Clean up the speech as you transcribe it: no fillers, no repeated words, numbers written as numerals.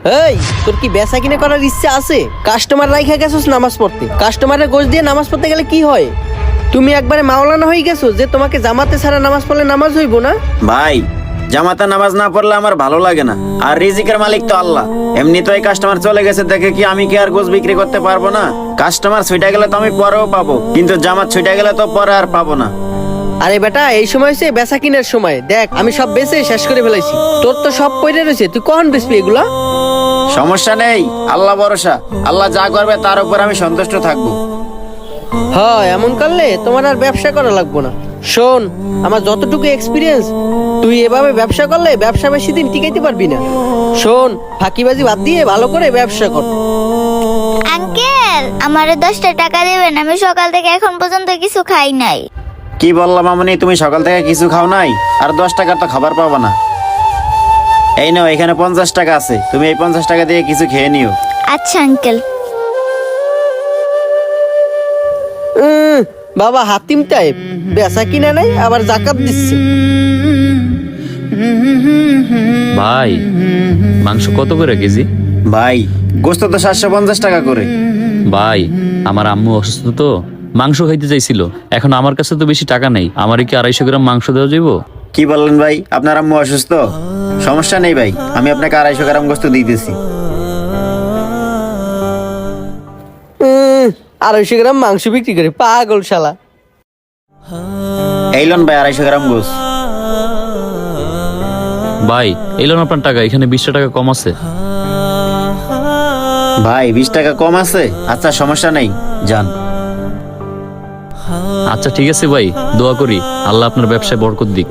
এই তোর কি বেচা কিনে করার ইচ্ছা আছে? কাস্টমার রাইখা গেছস নামাজ পড়তে, কাস্টমারের গোশ দিয়ে নামাজ পড়তে গেলে কি হয়? তুমি একবারে মাওলানা হয়ে গেছো যে তোমাকে জামাতে ছাড়া নামাজ পড়লে নামাজ হইব না? ভাই, জামাতে নামাজ না পড়লে আমার ভালো লাগে না। আর রিজিকের মালিক তো আল্লাহ। এমনি তো এই কাস্টমার চলে গেছে দেখে কি আমি কি আর গোশ বিক্রি করতে পারবো না? কাস্টমার ছুটে গেলে তো আমি পরেও পাবো, কিন্তু জামাত ছুটে গেলে তো পরে আর পাবো না। আরে বেটা, এই সময় হচ্ছে বেচা কিনার সময়। দেখ আমি সব বেচে শেষ করে ফেলাইছি, তোর তো সব পড়ে রয়েছে, তুই কখন বেচবি এগুলা? সমস্যা নেই, আল্লাহ ভরসা। আল্লাহ যা করবে তার উপর আমি সন্তুষ্ট থাকবো। হ্যাঁ, এমন করলে তোমার আর ব্যবসা করা লাগবো না। শোন, আমার যতটুকু এক্সপিরিয়েন্স, তুই এভাবে ব্যবসা করলে ব্যবসা বেশি দিন টিকাইতে পারবি না। শোন, ফাঁকিবাজি বাদ দিয়ে ভালো করে ব্যবসা কর। আঙ্কেল, আমারে 10টা টাকা দেবেন, আমি সকাল থেকে এখন পর্যন্ত কিছু খাই নাই। কি বললাম মামনি, তুমি সকাল থেকে কিছু খাও নাই? আর 10 টাকার তো খাবার পাবো না। এই নাও, এখানে 50 টাকা আছে, তুমি এই 50 টাকা দিয়ে কিছু খেয়ে নিও। আচ্ছা আঙ্কেল। বাবা হাতিম টাইপ, বেচা কিনা নাই আবার জাকাত দিচ্ছে। ভাই, মাংস কত করে কেজি? ভাই, গোস্ত তো 750 টাকা করে। ভাই, আমার আম্মু অসুস্থ তো, মাংস খাইতে চাইছিল। এখন আমার কাছে তো বেশি টাকা নেই, আমারে কি 250 গ্রাম মাংস দেওয়া যাইবো? কি বললেন ভাই, আপনার আম্মু অসুস্থ? সমস্যা নেই ভাই, আমি আপনাকে 250 গ্রাম গোস্ত দিতেছি। 250 গ্রাম মাংস বিক্রি করে পাগল শালা। এই লন ভাই 250 গ্রাম গোস্ত। ভাই, এলো না আপনার টাকা, এখানে 20 টাকা কম আছে। ভাই 20 টাকা কম আছে? আচ্ছা সমস্যা নেই, যান। আচ্ছা ঠিক আছে ভাই, দোয়া করি আল্লাহ আপনার ব্যবসায় বরকত দিক।